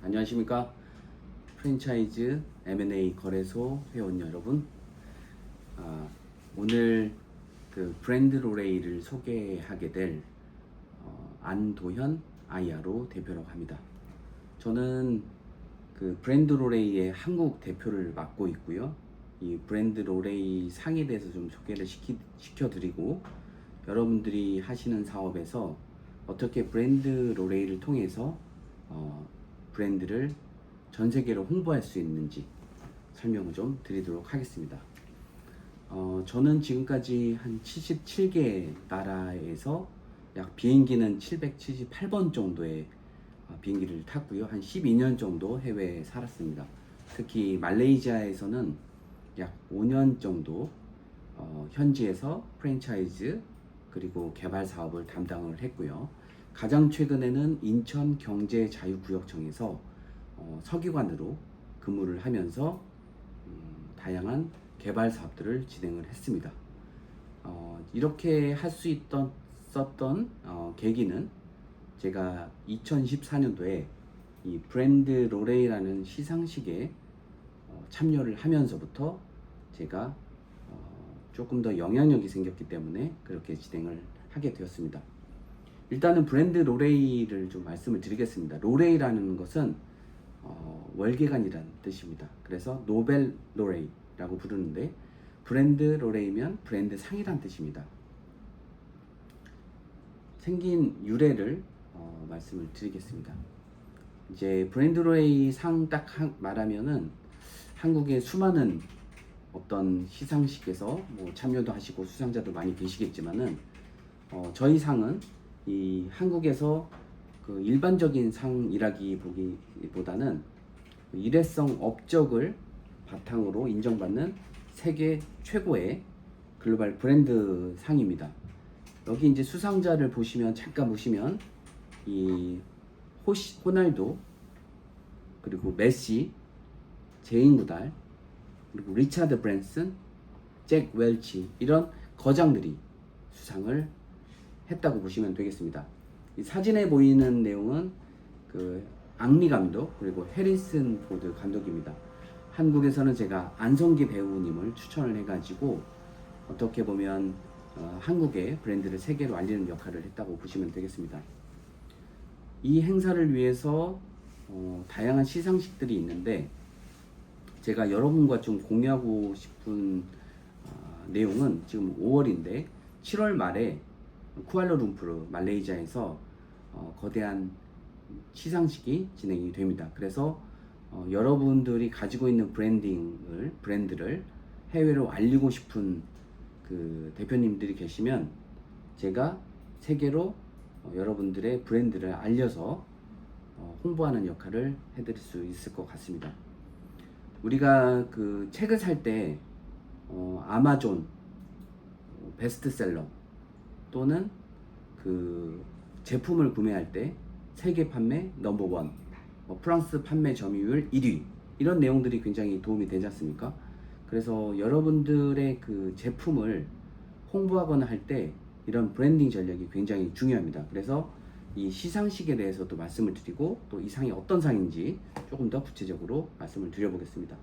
안녕하십니까. 프랜차이즈 M&A 거래소 회원 여러분. 오늘 그 브랜드 로레이를 소개하게 될 안도현 IRO 대표라고 합니다. 저는 그 브랜드 로레이의 한국 대표를 맡고 있고요. 이 브랜드 로레이 상에 대해서 좀 소개를 시켜드리고, 여러분들이 하시는 사업에서 어떻게 브랜드 로레이를 통해서 브랜드를 전 세계로 홍보할 수 있는지 설명을 좀 드리도록 하겠습니다. 저는 지금까지 한 77개 나라에서 약 비행기는 778번 정도의 비행기를 탔고요. 한 12년 정도 해외에 살았습니다. 특히 말레이시아에서는 약 5년 정도 현지에서 프랜차이즈 그리고 개발 사업을 담당을 했고요. 가장 최근에는 인천경제자유구역청에서 서기관으로 근무를 하면서 다양한 개발 사업들을 진행을 했습니다. 이렇게 할 수 있었던 계기는 제가 2014년도에 이 브랜드 로레이라는 시상식에 참여를 하면서부터 제가 조금 더 영향력이 생겼기 때문에 그렇게 진행을 하게 되었습니다. 일단은 브랜드 로레이를 좀 말씀을 드리겠습니다. 로레이라는 것은 월계관이라는 뜻입니다. 그래서 노벨 로레이라고 부르는데, 브랜드 로레이면 브랜드 상이란 뜻입니다. 생긴 유래를 말씀을 드리겠습니다. 이제 브랜드 로레이 상 딱 말하면은 한국의 수많은 어떤 시상식에서 뭐 참여도 하시고 수상자도 많이 계시겠지만은 저희 상은 이 한국에서 그 일반적인 상이라기보다는 일회성 업적을 바탕으로 인정받는 세계 최고의 글로벌 브랜드 상입니다. 여기 이제 수상자를 보시면, 잠깐 보시면 이 호날두, 그리고 메시, 제인 구달, 그리고 리차드 브랜슨, 잭 웰치, 이런 거장들이 수상을 했다고 보시면 되겠습니다. 이 사진에 보이는 내용은 그 앙리 감독 그리고 해리슨 포드 감독입니다. 한국에서는 제가 안성기 배우님을 추천을 해가지고 어떻게 보면 한국의 브랜드를 세계로 알리는 역할을 했다고 보시면 되겠습니다. 이 행사를 위해서 다양한 시상식들이 있는데, 제가 여러분과 좀 공유하고 싶은 내용은 지금 5월인데 7월 말에 쿠알라룸푸르 말레이시아에서 거대한 시상식이 진행이 됩니다. 그래서 여러분들이 가지고 있는 브랜드를 해외로 알리고 싶은 그 대표님들이 계시면 제가 세계로 여러분들의 브랜드를 알려서 홍보하는 역할을 해드릴 수 있을 것 같습니다. 우리가 그 책을 살 때 아마존 베스트셀러 또는 그 제품을 구매할 때 세계 판매 넘버원, 프랑스 판매 점유율 1위, 이런 내용들이 굉장히 도움이 되지 않습니까? 그래서 여러분들의 그 제품을 홍보하거나 할 때 이런 브랜딩 전략이 굉장히 중요합니다. 그래서 이 시상식에 대해서도 말씀을 드리고, 또 이 상이 어떤 상인지 조금 더 구체적으로 말씀을 드려보겠습니다.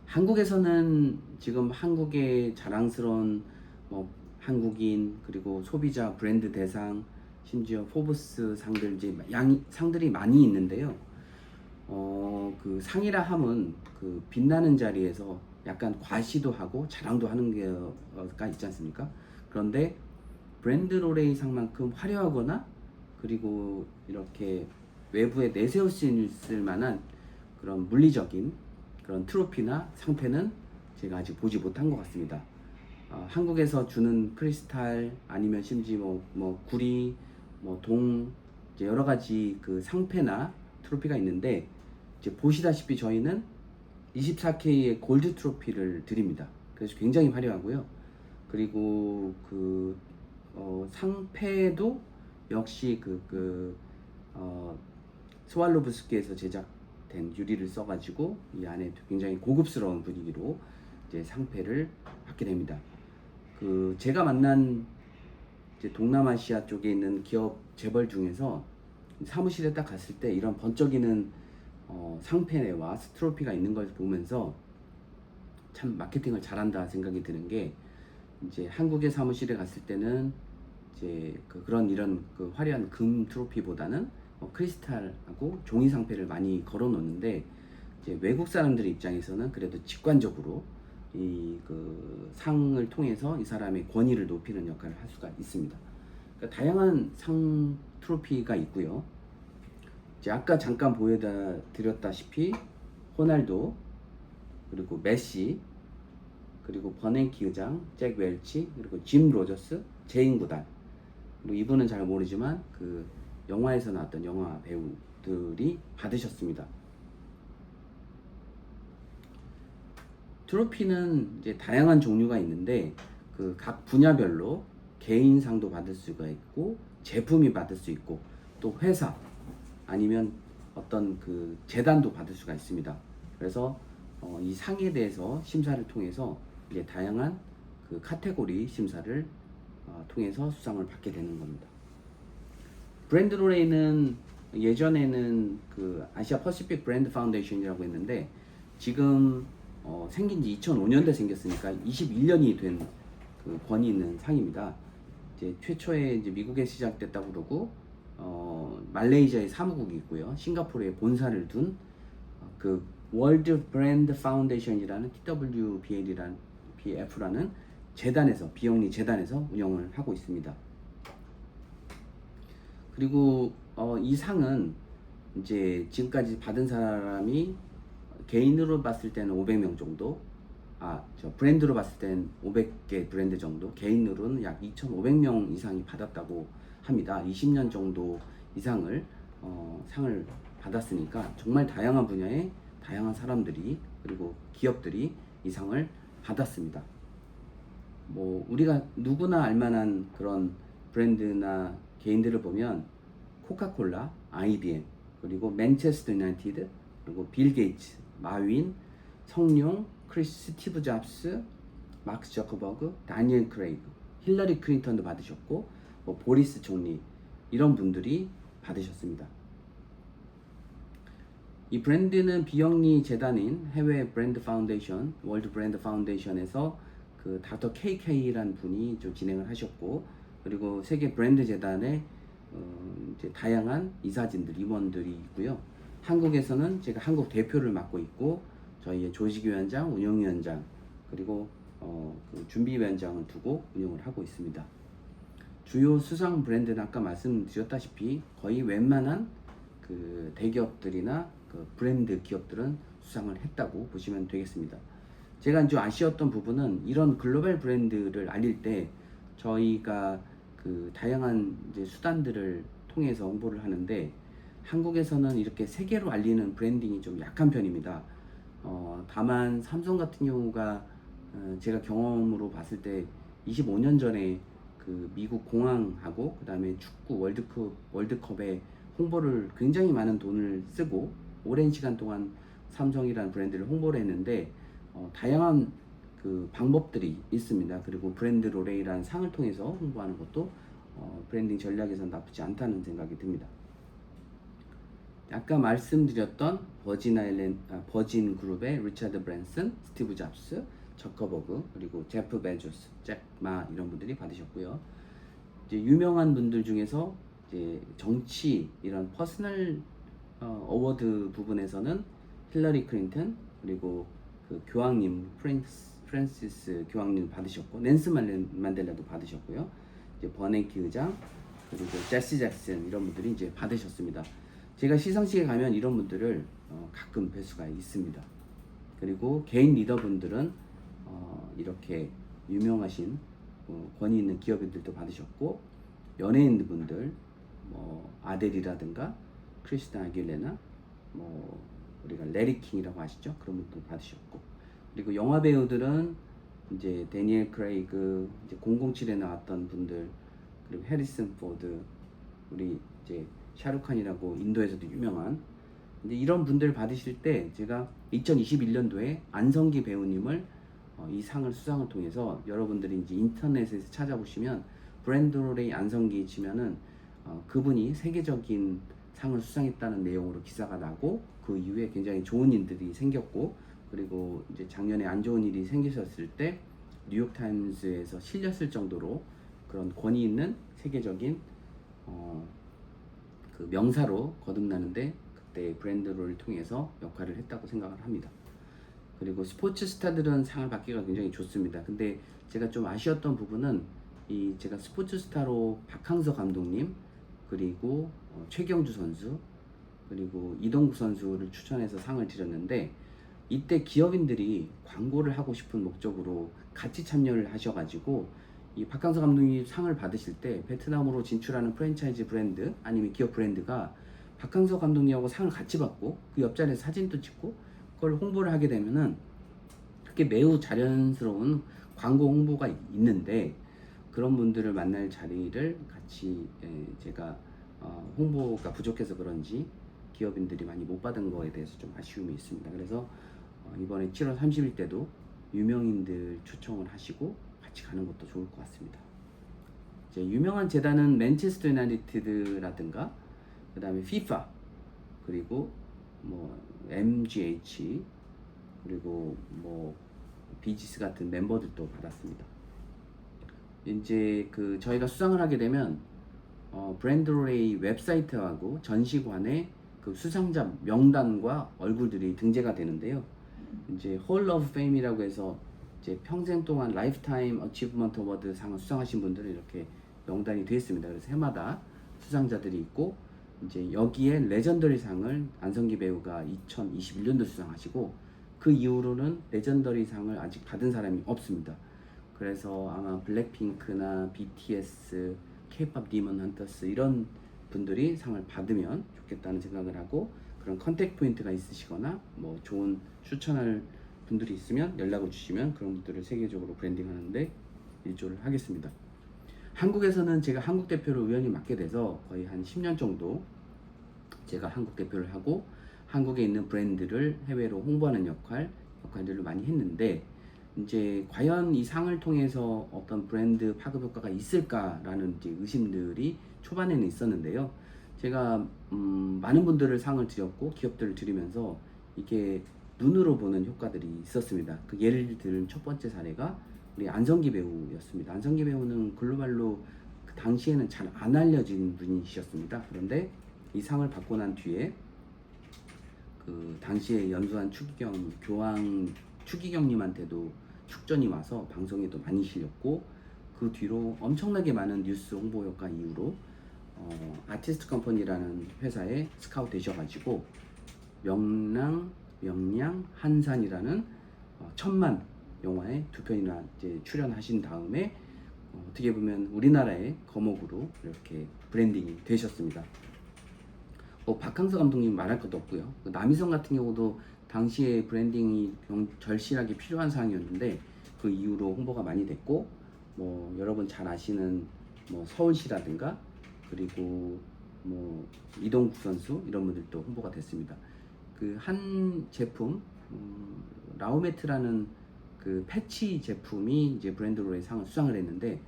한국에서는 지금 한국의 자랑스러운 한국인, 그리고 소비자 브랜드 대상, 심지어 포브스 상들, 이제 상들이 많이 있는데요. 그 상이라 함은 그 빛나는 자리에서 약간 과시도 하고 자랑도 하는 게가 있지 않습니까? 그런데 브랜드 로레이 상만큼 화려하거나 그리고 이렇게 외부에 내세울 수 있을 만한 그런 물리적인 그런 트로피나 상패는 제가 아직 보지 못한 것 같습니다. 한국에서 주는 크리스탈, 아니면 심지어 구리, 동, 이제 여러 가지 그 상패나 트로피가 있는데, 이제 보시다시피 저희는 24K의 골드 트로피를 드립니다. 그래서 굉장히 화려하고요. 그리고 그 상패도 역시 스왈로브스키에서 제작된 유리를 써가지고 이 안에 굉장히 고급스러운 분위기로 이제 상패를 받게 됩니다. 제가 만난 이제 동남아시아 쪽에 있는 기업 재벌 중에서 사무실에 딱 갔을 때 이런 번쩍이는 상패와 트로피가 있는 걸 보면서 참 마케팅을 잘한다 생각이 드는 게, 이제 한국의 사무실에 갔을 때는 이제 그런 이런 화려한 금 트로피보다는 크리스탈하고 종이 상패를 많이 걸어 놓는데, 이제 외국 사람들 입장에서는 그래도 직관적으로 이 상을 통해서 이 사람의 권위를 높이는 역할을 할 수가 있습니다. 그러니까 다양한 상 트로피가 있고요. 이제 아까 잠깐 보여드렸다시피 호날두, 그리고 메시, 그리고 버냉키 의장, 잭 웰치, 그리고 짐 로저스, 제인 구단, 그리고 이분은 잘 모르지만 그 영화에서 나왔던 영화 배우들이 받으셨습니다. 트로피는 이제 다양한 종류가 있는데 그 각 분야별로 개인상도 받을 수가 있고 제품이 받을 수 있고 또 회사 아니면 어떤 그 재단도 받을 수가 있습니다. 그래서 이 상에 대해서 심사를 통해서 이제 다양한 그 카테고리 심사를 통해서 수상을 받게 되는 겁니다. 브랜드 로레이는 예전에는 그 아시아 퍼시픽 브랜드 파운데이션이라고 했는데 지금 생긴 지 2005년도에 생겼으니까 21년이 된 그 권위 있는 상입니다. 이제 최초에 이제 미국에 시작됐다고 그러고 말레이시아에 사무국이 있고요. 싱가포르에 본사를 둔 그 월드 브랜드 파운데이션이라는 TWBF라는 재단에서 비영리 재단에서 운영을 하고 있습니다. 그리고 이 상은 이제 지금까지 받은 사람이 개인으로 봤을 때는 500명 정도, 브랜드로 봤을 때는 500개 브랜드 정도, 개인으로는 약 2,500명 이상이 받았다고 합니다. 20년 정도 이상을 상을 받았으니까 정말 다양한 분야의 다양한 사람들이 그리고 기업들이 이 상을 받았습니다. 뭐 우리가 누구나 알만한 그런 브랜드나 개인들을 보면 코카콜라, IBM, 그리고 맨체스터 유나이티드, 그리고 빌 게이츠, 마윈, 성룡, 스티브 잡스, 마크 저커버그, 다니엘 크레이그, 힐러리 클린턴도 받으셨고 뭐 보리스 총리, 이런 분들이 받으셨습니다. 이 브랜드는 비영리 재단인 해외 브랜드 파운데이션, 월드 브랜드 파운데이션에서 그 닥터 KK라는 분이 좀 진행을 하셨고, 그리고 세계 브랜드 재단에 이제 다양한 이사진들, 임원들이 있고요. 한국에서는 제가 한국 대표를 맡고 있고 저희의 조직위원장, 운영위원장, 그리고 그 준비위원장을 두고 운영을 하고 있습니다. 주요 수상 브랜드는 아까 말씀드렸다시피 거의 웬만한 그 대기업들이나 그 브랜드 기업들은 수상을 했다고 보시면 되겠습니다. 제가 좀 아쉬웠던 부분은 이런 글로벌 브랜드를 알릴 때 저희가 그 다양한 이제 수단들을 통해서 홍보를 하는데 한국에서는 이렇게 세계로 알리는 브랜딩이 좀 약한 편입니다. 다만 삼성 같은 경우가 제가 경험으로 봤을 때 25년 전에 그 미국 공항하고 그 다음에 축구 월드컵에 홍보를 굉장히 많은 돈을 쓰고 오랜 시간 동안 삼성이라는 브랜드를 홍보를 했는데 다양한 그 방법들이 있습니다. 그리고 브랜드 로레이라는 상을 통해서 홍보하는 것도 브랜딩 전략에선 나쁘지 않다는 생각이 듭니다. 아까 말씀드렸던 버진 그룹의 리차드 브랜슨, 스티브 잡스, 저커버그, 그리고 제프 베조스, 잭 마, 이런 분들이 받으셨고요. 이제 유명한 분들 중에서 이제 정치 이런 퍼스널 어워드 부분에서는 힐러리 클린턴, 그리고 그 교황님 프랜시스 교황님 받으셨고, 낸스 만델라도 받으셨고요. 이제 버냉키 의장, 그리고 제시 잭슨, 이런 분들이 이제 받으셨습니다. 제가 시상식에 가면 이런 분들을 가끔 뵐 수가 있습니다. 그리고 개인 리더분들은 이렇게 유명하신 권위 있는 기업인들도 받으셨고, 연예인분들 뭐 아델이라든가 크리스티나 아길레나, 뭐 우리가 레리 킹이라고 아시죠? 그런 분들 받으셨고, 그리고 영화 배우들은 이제 데니엘 크레이그, 이제 007에 나왔던 분들, 그리고 해리슨 포드, 우리 이제 샤루칸이라고 인도에서도 유명한, 이제 이런 분들 받으실 때 제가 2021년도에 안성기 배우님을 이 상을 수상을 통해서, 여러분들이 이제 인터넷에서 찾아보시면 브랜드 로레이 안성기 치면은 그분이 세계적인 상을 수상했다는 내용으로 기사가 나고 그 이후에 굉장히 좋은 일들이 생겼고 그리고 이제 작년에 안 좋은 일이 생기셨을 때 뉴욕타임즈에서 실렸을 정도로 그런 권위 있는 세계적인 그 명사로 거듭나는데 그때 브랜드를 통해서 역할을 했다고 생각을 합니다. 그리고 스포츠 스타들은 상을 받기가 굉장히 좋습니다. 근데 제가 좀 아쉬웠던 부분은 이 제가 스포츠 스타로 박항서 감독님 그리고 최경주 선수 그리고 이동국 선수를 추천해서 상을 드렸는데 이때 기업인들이 광고를 하고 싶은 목적으로 같이 참여를 하셔가지고 이 박항서 감독님이 상을 받으실 때 베트남으로 진출하는 프랜차이즈 브랜드 아니면 기업 브랜드가 박항서 감독님하고 상을 같이 받고 그 옆자리에 사진도 찍고 그걸 홍보를 하게 되면은 그게 매우 자연스러운 광고 홍보가 있는데 그런 분들을 만날 자리를 같이 제가 홍보가 부족해서 그런지 기업인들이 많이 못 받은 거에 대해서 좀 아쉬움이 있습니다. 그래서 이번에 7월 30일 때도 유명인들 초청을 하시고 같이 가는 것도 좋을 것 같습니다. 이제 유명한 재단은 맨체스터 유나이티드라든가 그 다음에 FIFA 그리고 뭐 MGH 그리고 뭐 비지스 같은 멤버들도 받았습니다. 이제 그 저희가 수상을 하게 되면 브랜드로레이 웹사이트하고 전시관에 그 수상자 명단과 얼굴들이 등재가 되는데요. 이제 홀 오브 페임이라고 해서 이제 평생 동안 라이프타임 어치브먼트 어워드 상을 수상하신 분들은 이렇게 명단이 되어 있습니다. 그래서 해마다 수상자들이 있고 이제 여기에 레전더리 상을 안성기 배우가 2021년도 수상하시고 그 이후로는 레전더리 상을 아직 받은 사람이 없습니다. 그래서 아마 블랙핑크나 BTS, K-pop 디먼 헌터스 이런 분들이 상을 받으면 좋겠다는 생각을 하고 그런 컨택 포인트가 있으시거나 뭐 좋은 추천할 분들이 있으면 연락을 주시면 그런 분들을 세계적으로 브랜딩하는데 일조를 하겠습니다. 한국에서는 제가 한국 대표를 우연히 맡게 돼서 거의 한 10년 정도 제가 한국 대표를 하고 한국에 있는 브랜드를 해외로 홍보하는 역할들을 많이 했는데 이제 과연 이 상을 통해서 어떤 브랜드 파급 효과가 있을까라는 이제 의심들이 초반에는 있었는데요. 제가 많은 분들을 상을 드렸고 기업들을 드리면서 이게 눈으로 보는 효과들이 있었습니다. 그 예를 들은 첫 번째 사례가 우리 안성기 배우였습니다. 안성기 배우는 글로벌로 그 당시에는 잘 안 알려진 분이셨습니다. 그런데 이 상을 받고 난 뒤에 그 당시에 연수한 추기경님한테도 축전이 와서 방송에도 많이 실렸고 그 뒤로 엄청나게 많은 뉴스 홍보 효과 이후로 아티스트 컴퍼니라는 회사에 스카우트 되셔가지고 명량 한산이라는 천만 영화에 2편이나 이제 출연하신 다음에 어떻게 보면 우리나라의 거목으로 이렇게 브랜딩이 되셨습니다. 박항서 감독님 말할 것도 없고요. 남희성 같은 경우도 당시에 브랜딩이 절실하게 필요한 사항이었는데 그 이후로 홍보가 많이 됐고 뭐 여러분 잘 아시는 뭐 서울시라든가 그리고 뭐 이동국 선수 이런 분들도 홍보가 됐습니다. 그 한 제품 라오메트라는 그 패치 제품이 이제 브랜드로의 상을 수상을 했는데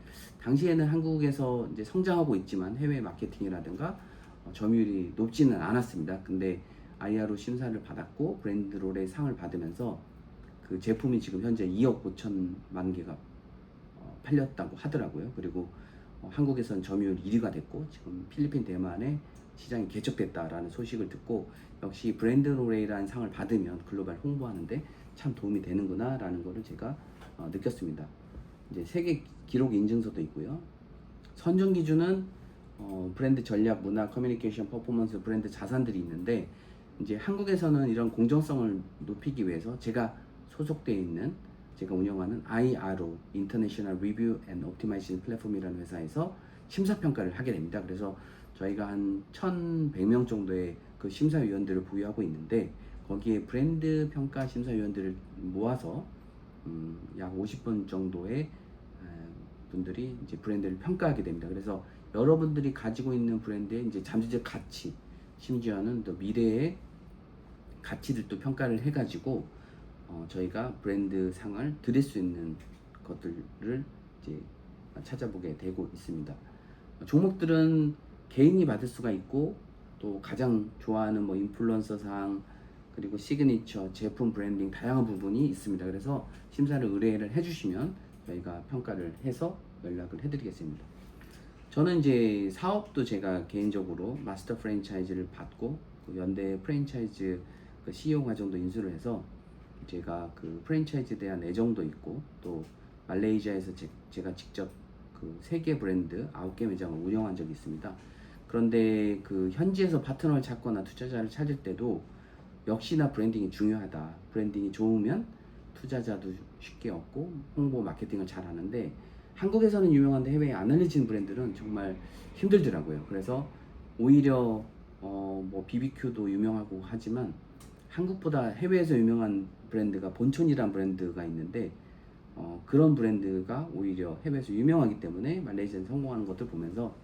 당시에는 한국에서 이제 성장하고 있지만 해외 마케팅이라든가 점유율이 높지는 않았습니다. 근데 IRO 심사를 받았고 브랜드롤의 상을 받으면서 그 제품이 지금 현재 2억 5천만 개가 팔렸다고 하더라고요. 그리고 한국에선 점유율 1위가 됐고 지금 필리핀 대만에 시장이 개척됐다라는 소식을 듣고 역시 브랜드롤이라는 상을 받으면 글로벌 홍보하는데 참 도움이 되는구나 라는 거를 제가 느꼈습니다. 이제 세계 기록 인증서도 있고요. 선정 기준은 브랜드 전략, 문화, 커뮤니케이션, 퍼포먼스, 브랜드 자산들이 있는데 이제 한국에서는 이런 공정성을 높이기 위해서 제가 소속되어 있는 제가 운영하는 IRO (International Review and Optimization Platform이라는 회사에서 심사평가를 하게 됩니다. 그래서 저희가 한 1,100명 정도의 그 심사위원들을 보유하고 있는데 거기에 브랜드 평가 심사위원들을 모아서 약 50분 정도의 분들이 이제 브랜드를 평가하게 됩니다. 그래서 여러분들이 가지고 있는 브랜드의 이제 잠재적 가치, 심지어는 또 미래의 가치들도 평가를 해가지고 저희가 브랜드 상을 드릴 수 있는 것들을 이제 찾아보게 되고 있습니다. 종목들은 개인이 받을 수가 있고 또 가장 좋아하는 뭐 인플루언서상 그리고 시그니처, 제품 브랜딩 다양한 부분이 있습니다. 그래서 심사를 의뢰를 해주시면 저희가 평가를 해서 연락을 해드리겠습니다. 저는 이제 사업도 제가 개인적으로 마스터 프랜차이즈를 받고 그 연대 프랜차이즈 그 CEO 과정도 인수를 해서 제가 그 프랜차이즈에 대한 애정도 있고 또 말레이시아에서 제가 직접 그 3개 브랜드 9개 매장을 운영한 적이 있습니다. 그런데 그 현지에서 파트너를 찾거나 투자자를 찾을 때도 역시나 브랜딩이 중요하다. 브랜딩이 좋으면 투자자도 쉽게 얻고 홍보 마케팅을 잘 하는데 한국에서는 유명한데 해외에 안 알려진 브랜드는 정말 힘들더라고요. 그래서 오히려 뭐 BBQ도 유명하고 하지만 한국보다 해외에서 유명한 브랜드가 본촌이라는 브랜드가 있는데 그런 브랜드가 오히려 해외에서 유명하기 때문에 말레이시아에 성공하는 것들 보면서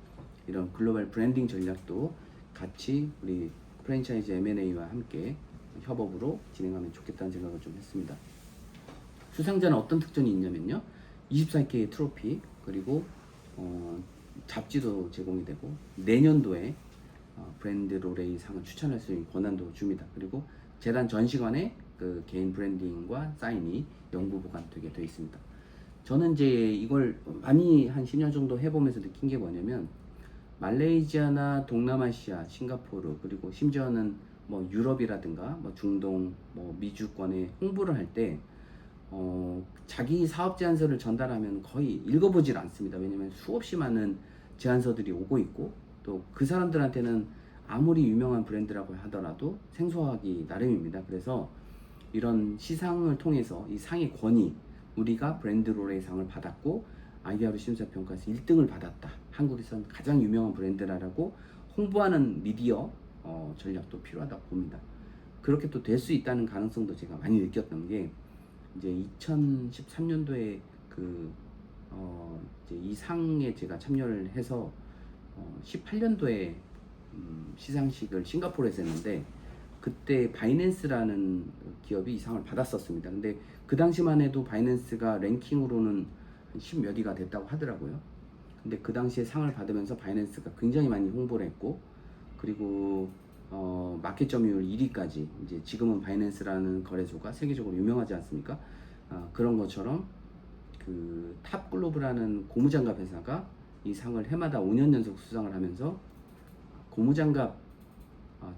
이런 글로벌 브랜딩 전략도 같이 우리 프랜차이즈 M&A와 함께 협업으로 진행하면 좋겠다는 생각을 좀 했습니다. 수상자는 어떤 특징이 있냐면요. 24K 트로피 그리고 잡지도 제공이 되고 내년도에 브랜드 로레이 상을 추천할 수 있는 권한도 줍니다. 그리고 재단 전시관에 그 개인 브랜딩과 사인이 영구 보관되게 되어 있습니다. 저는 이제 이걸 많이 한 10년 정도 해보면서 느낀 게 뭐냐면 말레이시아나 동남아시아, 싱가포르 그리고 심지어는 뭐 유럽이라든가 뭐 중동, 뭐 미주권에 홍보를 할 때 자기 사업 제안서를 전달하면 거의 읽어보질 않습니다. 왜냐면 수없이 많은 제안서들이 오고 있고 또 그 사람들한테는 아무리 유명한 브랜드라고 하더라도 생소하기 나름입니다. 그래서 이런 시상을 통해서 이 상의 권위, 우리가 브랜드 로레이 상을 받았고 아이디어로 심사평가에서 1등을 받았다. 한국에서는 가장 유명한 브랜드라고 홍보하는 미디어 전략도 필요하다고 봅니다. 그렇게 또 될 수 있다는 가능성도 제가 많이 느꼈던 게 이제 2013년도에 이제 이 상에 제가 참여를 해서 18년도에 시상식을 싱가포르에서 했는데 그때 바이낸스라는 기업이 이 상을 받았었습니다. 근데 그 당시만 해도 바이낸스가 랭킹으로는 10몇 위가 됐다고 하더라고요. 근데 그 당시에 상을 받으면서 바이낸스가 굉장히 많이 홍보를 했고 그리고 마켓 점유율 1위까지 이제 지금은 바이낸스라는 거래소가 세계적으로 유명하지 않습니까? 그런 것처럼 그 탑글로브라는 고무장갑 회사가 이 상을 해마다 5년 연속 수상을 하면서 고무장갑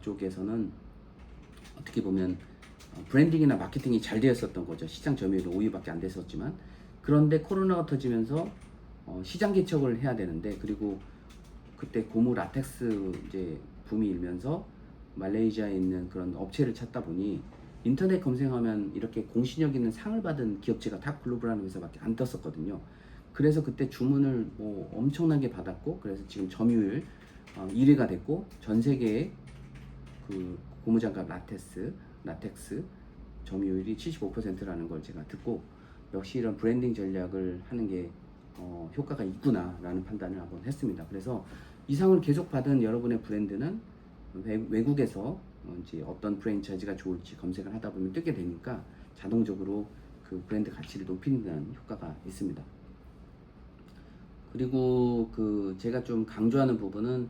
쪽에서는 어떻게 보면 브랜딩이나 마케팅이 잘 되었었던 거죠. 시장 점유율이 5위밖에 안 됐었지만 그런데 코로나가 터지면서 시장 개척을 해야 되는데 그리고 그때 고무 라텍스 이제 붐이 일면서 말레이시아에 있는 그런 업체를 찾다 보니 인터넷 검색하면 이렇게 공신력 있는 상을 받은 기업체가 탑글로벌라는 회사밖에 안 떴었거든요. 그래서 그때 주문을 뭐 엄청나게 받았고 그래서 지금 점유율 1위가 됐고 전 세계에 그 고무장갑 라텍스 점유율이 75%라는 걸 제가 듣고 역시 이런 브랜딩 전략을 하는 게 효과가 있구나 라는 판단을 한번 했습니다. 그래서 이 상을 계속 받은 여러분의 브랜드는 외국에서 이제 어떤 프랜차이즈가 좋을지 검색을 하다 보면 뜨게 되니까 자동적으로 그 브랜드 가치를 높이는 효과가 있습니다. 그리고 그 제가 좀 강조하는 부분은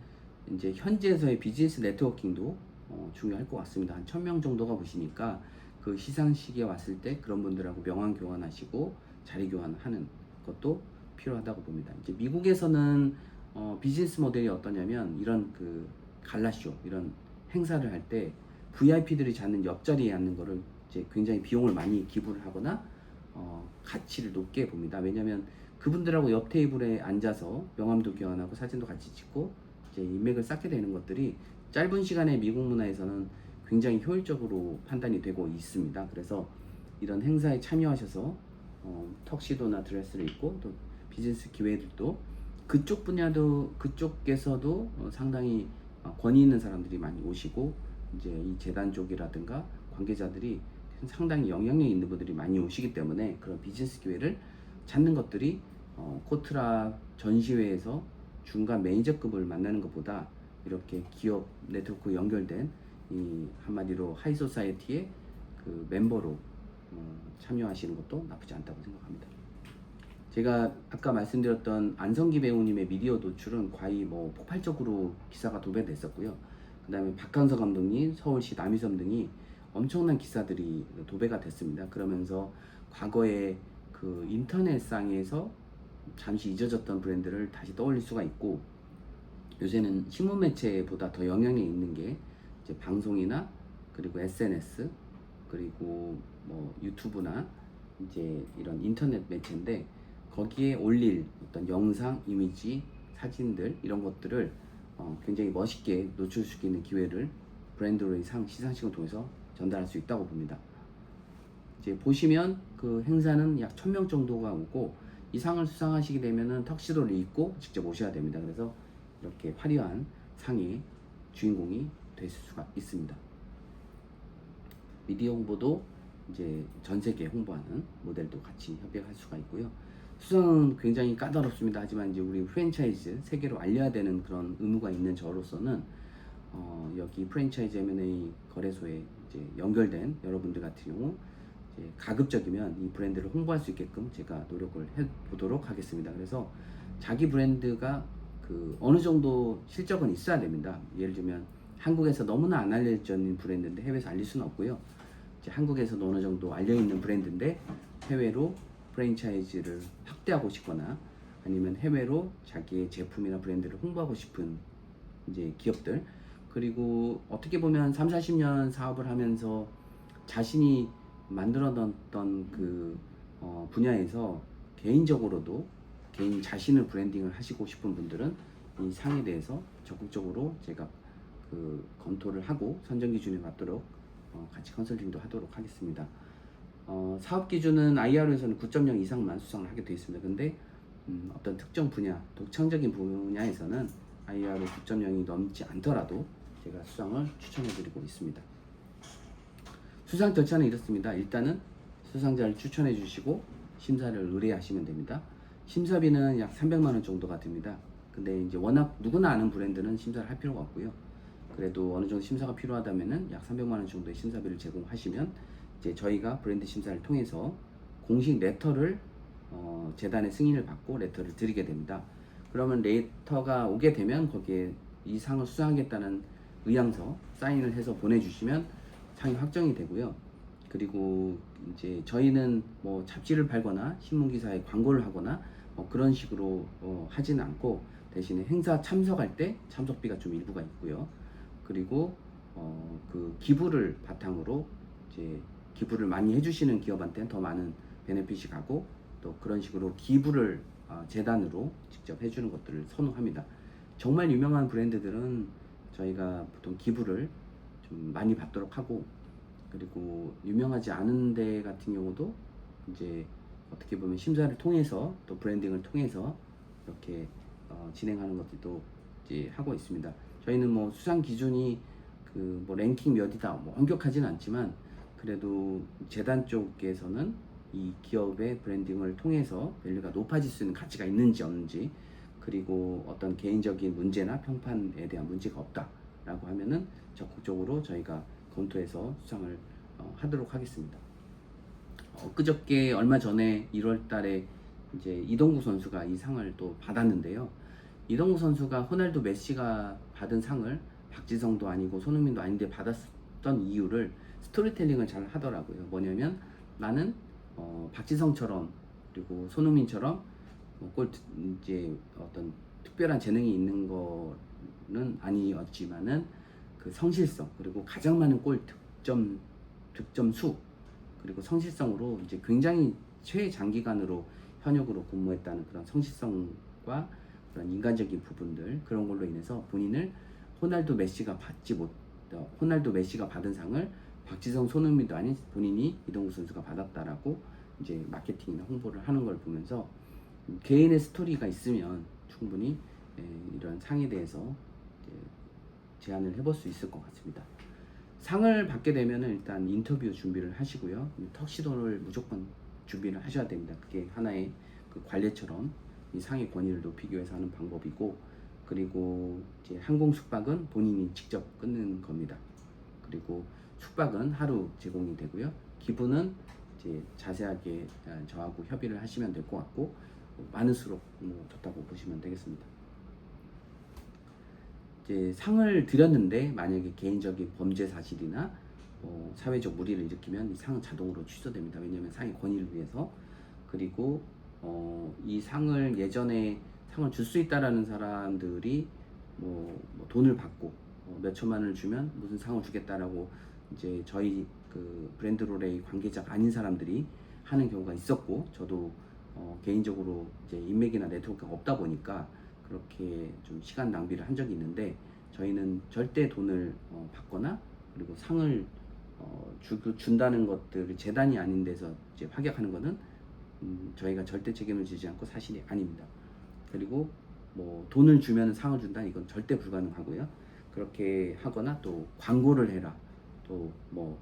이제 현지에서의 비즈니스 네트워킹도 중요할 것 같습니다. 한 1000명 정도가 보시니까 그 시상식에 왔을 때 그런 분들하고 명함 교환하시고 자리 교환하는 것도 필요하다고 봅니다. 이제 미국에서는 비즈니스 모델이 어떠냐면 이런 그 갈라쇼 이런 행사를 할 때 VIP들이 찾는 옆자리에 앉는 거를 이제 굉장히 비용을 많이 기부를 하거나 가치를 높게 봅니다. 왜냐하면 그분들하고 옆 테이블에 앉아서 명함도 교환하고 사진도 같이 찍고 이제 인맥을 쌓게 되는 것들이 짧은 시간에 미국 문화에서는 굉장히 효율적으로 판단이 되고 있습니다. 그래서 이런 행사에 참여하셔서 턱시도나 드레스를 입고 또 비즈니스 기회들도 그쪽 분야도 그쪽에서도 상당히 권위 있는 사람들이 많이 오시고 이제 이 재단 쪽이라든가 관계자들이 상당히 영향력 있는 분들이 많이 오시기 때문에 그런 비즈니스 기회를 찾는 것들이 코트라 전시회에서 중간 매니저급을 만나는 것보다 이렇게 기업 네트워크 연결된 이 한마디로 하이소사이어티의 그 멤버로 참여하시는 것도 나쁘지 않다고 생각합니다. 제가 아까 말씀드렸던 안성기 배우님의 미디어 노출은 거의 뭐 폭발적으로 기사가 도배됐었고요. 그다음에 박항서 감독님, 서울시 남이섬 등이 엄청난 기사들이 도배가 됐습니다. 그러면서 과거에 그 인터넷상에서 잠시 잊어졌던 브랜드를 다시 떠올릴 수가 있고, 요새는 신문 매체보다 더 영향이 있는 게 이제 방송이나 그리고 SNS 그리고 뭐 유튜브나 이제 이런 인터넷 매체인데, 거기에 올릴 어떤 영상, 이미지, 사진들 이런 것들을 굉장히 멋있게 노출 수 있는 기회를 브랜드로의 시상식을 통해서 전달할 수 있다고 봅니다. 이제 보시면 그 행사는 약 1000명 정도가 오고, 이 상을 수상하시게 되면은 턱시도를 입고 직접 오셔야 됩니다. 그래서 이렇게 화려한 상의 주인공이 될 수가 있습니다. 미디어 홍보도 이제 전 세계 홍보하는 모델도 같이 협약할 수가 있고요. 수상은 굉장히 까다롭습니다. 하지만 이제 우리 프랜차이즈 세계로 알려야 되는 그런 의무가 있는 저로서는 여기 프랜차이즈 M&A 거래소에 이제 연결된 여러분들 같은 경우 이제 가급적이면 이 브랜드를 홍보할 수 있게끔 제가 노력을 해 보도록 하겠습니다. 그래서 자기 브랜드가 그 어느 정도 실적은 있어야 됩니다. 예를 들면 한국에서 너무나 안 알려져 있는 브랜드인데 해외에서 알릴 수는 없고요. 이제 한국에서도 어느 정도 알려 있는 브랜드인데 해외로 프랜차이즈를 확대하고 싶거나 아니면 해외로 자기의 제품이나 브랜드를 홍보하고 싶은 이제 기업들, 그리고 어떻게 보면 3, 40년 사업을 하면서 자신이 만들어놨던 그 분야에서 개인적으로도 개인 자신을 브랜딩을 하시고 싶은 분들은 이 상에 대해서 적극적으로 제가 그 검토를 하고 선정 기준에 맞도록 같이 컨설팅도 하도록 하겠습니다. 사업 기준은 IR에서는 9.0 이상만 수상을 하게 되어 있습니다. 근데 어떤 특정 분야, 독창적인 분야에서는 IR 9.0이 넘지 않더라도 제가 수상을 추천해 드리고 있습니다. 수상 절차는 이렇습니다. 일단은 수상자를 추천해 주시고 심사를 의뢰하시면 됩니다. 심사비는 약 300만 원 정도가 됩니다. 근데 이제 워낙 누구나 아는 브랜드는 심사를 할 필요가 없고요. 그래도 어느 정도 심사가 필요하다면은 약 300만 원 정도의 심사비를 제공하시면 이제 저희가 브랜드 심사를 통해서 공식 레터를 재단의 승인을 받고 레터를 드리게 됩니다. 그러면 레터가 오게 되면 거기에 이 상을 수상하겠다는 의향서 사인을 해서 보내주시면 상이 확정이 되고요. 그리고 이제 저희는 뭐 잡지를 팔거나 신문 기사에 광고를 하거나 그런 식으로 하지는 않고, 대신에 행사 참석할 때 참석비가 좀 일부가 있고요. 그리고 그 기부를 바탕으로 이제 기부를 많이 해주시는 기업한테는 더 많은 베네핏이 가고, 또 그런 식으로 기부를 재단으로 직접 해주는 것들을 선호합니다. 정말 유명한 브랜드들은 저희가 보통 기부를 좀 많이 받도록 하고, 그리고 유명하지 않은 데 같은 경우도 이제 어떻게 보면 심사를 통해서 또 브랜딩을 통해서 이렇게 진행하는 것들도 이제 하고 있습니다. 저희는 뭐 수상 기준이 그 뭐 랭킹 몇이다 뭐 엄격하지는 않지만, 그래도 재단 쪽에서는 이 기업의 브랜딩을 통해서 밸류가 높아질 수 있는 가치가 있는지 없는지, 그리고 어떤 개인적인 문제나 평판에 대한 문제가 없다라고 하면은 적극적으로 저희가 검토해서 수상을 하도록 하겠습니다. 그저께 얼마 전에 1월 달에 이제 이동국 선수가 이 상을 또 받았는데요. 이동국 선수가 호날두 메시가 받은 상을 박지성도 아니고 손흥민도 아닌데 받았던 이유를 스토리텔링을 잘 하더라고요. 뭐냐면 나는 박지성처럼 그리고 손흥민처럼 이제 어떤 특별한 재능이 있는 거는 아니었지만은 그 성실성, 그리고 가장 많은 골 득점 수, 그리고 성실성으로 이제 굉장히 최장기간으로 현역으로 근무했다는 그런 성실성과 그런 인간적인 부분들, 그런 걸로 인해서 본인을 호날두 메시가 받은 상을 박지성, 손흥민도 아닌 본인이 이동국 선수가 받았다라고 이제 마케팅이나 홍보를 하는 걸 보면서 개인의 스토리가 있으면 충분히 이런 상에 대해서 제안을 해볼 수 있을 것 같습니다. 상을 받게 되면 일단 인터뷰 준비를 하시고요. 턱시도를 무조건 준비를 하셔야 됩니다. 그게 하나의 그 관례처럼 이 상의 권위를 높이기 위해서 하는 방법이고, 그리고 이제 항공 숙박은 본인이 직접 끊는 겁니다. 그리고 숙박은 하루 제공이 되고요. 기부는 이제 자세하게 저하고 협의를 하시면 될 것 같고, 많을수록 좋다고 보시면 되겠습니다. 이제 상을 드렸는데 만약에 개인적인 범죄 사실이나 사회적 무리를 일으키면 이 상은 자동으로 취소됩니다. 왜냐하면 상의 권위를 위해서. 그리고 이 상을 예전에 상을 줄 수 있다라는 사람들이 뭐 돈을 받고 몇 천만 원을 주면 무슨 상을 주겠다라고 이제 저희 그 브랜드 롤의 관계자가 아닌 사람들이 하는 경우가 있었고, 저도 개인적으로 이제 인맥이나 네트워크가 없다 보니까 그렇게 좀 시간 낭비를 한 적이 있는데, 저희는 절대 돈을 받거나 그리고 상을 준다는 것들을 재단이 아닌 데서 이제 확약하는 거는 저희가 절대 책임을 지지 않고 사실이 아닙니다. 그리고 뭐 돈을 주면 상을 준다, 이건 절대 불가능하고요. 그렇게 하거나 또 광고를 해라, 또 뭐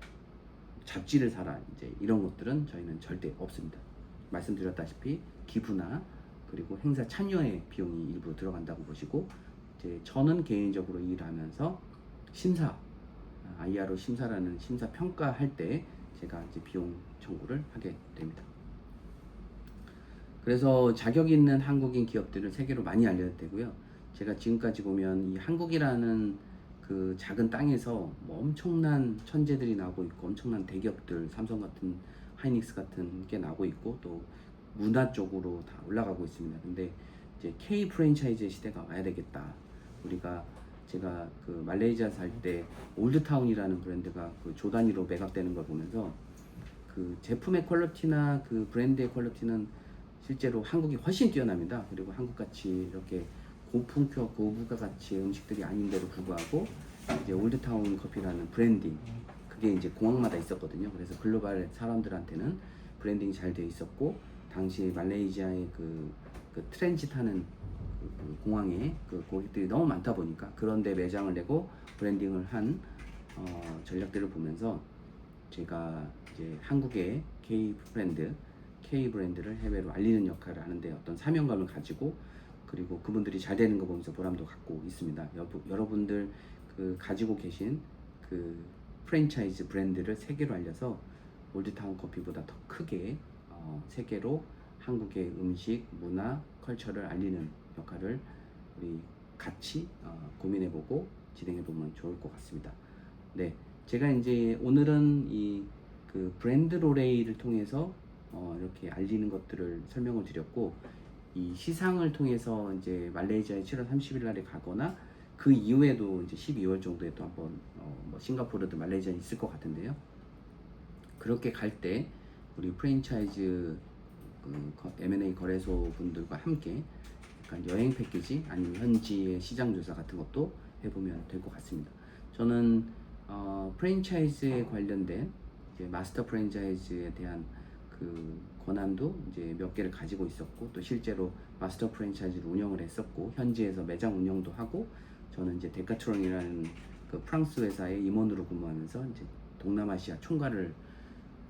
잡지를 사라, 이제 이런 것들은 저희는 절대 없습니다. 말씀드렸다시피 기부나 그리고 행사 참여의 비용이 일부 들어간다고 보시고, 이제 저는 개인적으로 일하면서 심사, IRO 심사라는 심사 평가할 때 제가 이제 비용 청구를 하게 됩니다. 그래서 자격 있는 한국인 기업들을 세계로 많이 알려야 되고요. 제가 지금까지 보면 이 한국이라는 그 작은 땅에서 뭐 엄청난 천재들이 나오고 있고, 엄청난 대기업들, 삼성 같은, 하이닉스 같은 게 나오고 있고, 또 문화 쪽으로 다 올라가고 있습니다. 근데 이제 K 프랜차이즈 시대가 와야 되겠다. 우리가, 제가 그 말레이시아 살 때 올드타운이라는 브랜드가 그 조 단위로 매각되는 걸 보면서 그 제품의 퀄리티나 그 브랜드의 퀄리티는 실제로 한국이 훨씬 뛰어납니다. 그리고 한국같이 이렇게 고품격, 고부가 가치 음식들이 아닌데도 불구하고 이제 올드타운 커피라는 브랜딩, 그게 이제 공항마다 있었거든요. 그래서 글로벌 사람들한테는 브랜딩이 잘 돼 있었고, 당시 말레이시아의 그 트랜짓하는 그 공항에 그 고객들이 너무 많다 보니까 그런데 매장을 내고 브랜딩을 한 전략들을 보면서 제가 이제 한국의 K 브랜드를 해외로 알리는 역할을 하는데 어떤 사명감을 가지고, 그리고 그분들이 잘 되는 거 보면서 보람도 갖고 있습니다. 여러분들 그 가지고 계신 그 프랜차이즈 브랜드를 세계로 알려서 올드타운 커피보다 더 크게 세계로 한국의 음식, 문화, 컬처를 알리는 역할을 우리 같이 고민해보고 진행해보면 좋을 것 같습니다. 네, 제가 이제 오늘은 이 그 브랜드 로레이를 통해서 이렇게 알리는 것들을 설명을 드렸고, 이 시상을 통해서 이제 말레이시아에 7월 30일 날에 가거나 그 이후에도 이제 12월 정도에 또 한번 뭐 싱가포르든 말레이시아에 있을 것 같은데요. 그렇게 갈 때 우리 프랜차이즈 그 M&A 거래소 분들과 함께 약간 여행 패키지 아니면 현지의 시장 조사 같은 것도 해보면 될 것 같습니다. 저는 프랜차이즈에 관련된 이제 마스터 프랜차이즈에 대한 그 권한도 이제 몇 개를 가지고 있었고, 또 실제로 마스터 프랜차이즈를 운영을 했었고, 현지에서 매장 운영도 하고, 저는 이제 데카트론이라는 그 프랑스 회사의 임원으로 근무하면서 이제 동남아시아 총괄을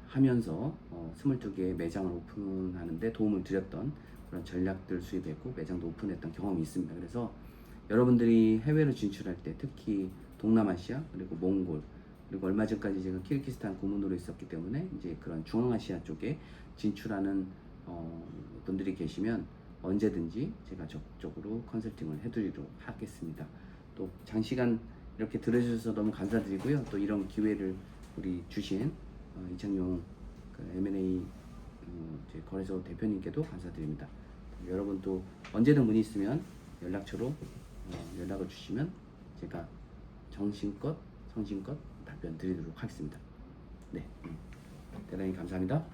하면서 22개의 매장을 오픈하는데 도움을 드렸던 그런 전략들 수입했고, 매장도 오픈했던 경험이 있습니다. 그래서 여러분들이 해외로 진출할 때 특히 동남아시아 그리고 몽골, 그리고 얼마 전까지 제가 키르기스탄 고문으로 있었기 때문에 이제 그런 중앙아시아 쪽에 진출하는 분들이 계시면 언제든지 제가 적극적으로 컨설팅을 해드리도록 하겠습니다. 또 장시간 이렇게 들어주셔서 너무 감사드리고요. 또 이런 기회를 우리 주신 이창용 그 M&A 거래소 대표님께도 감사드립니다. 여러분 또 언제든 문의 있으면 연락처로 연락을 주시면 제가 정신껏 성심껏 답변 드리도록 하겠습니다. 네, 대단히 감사합니다.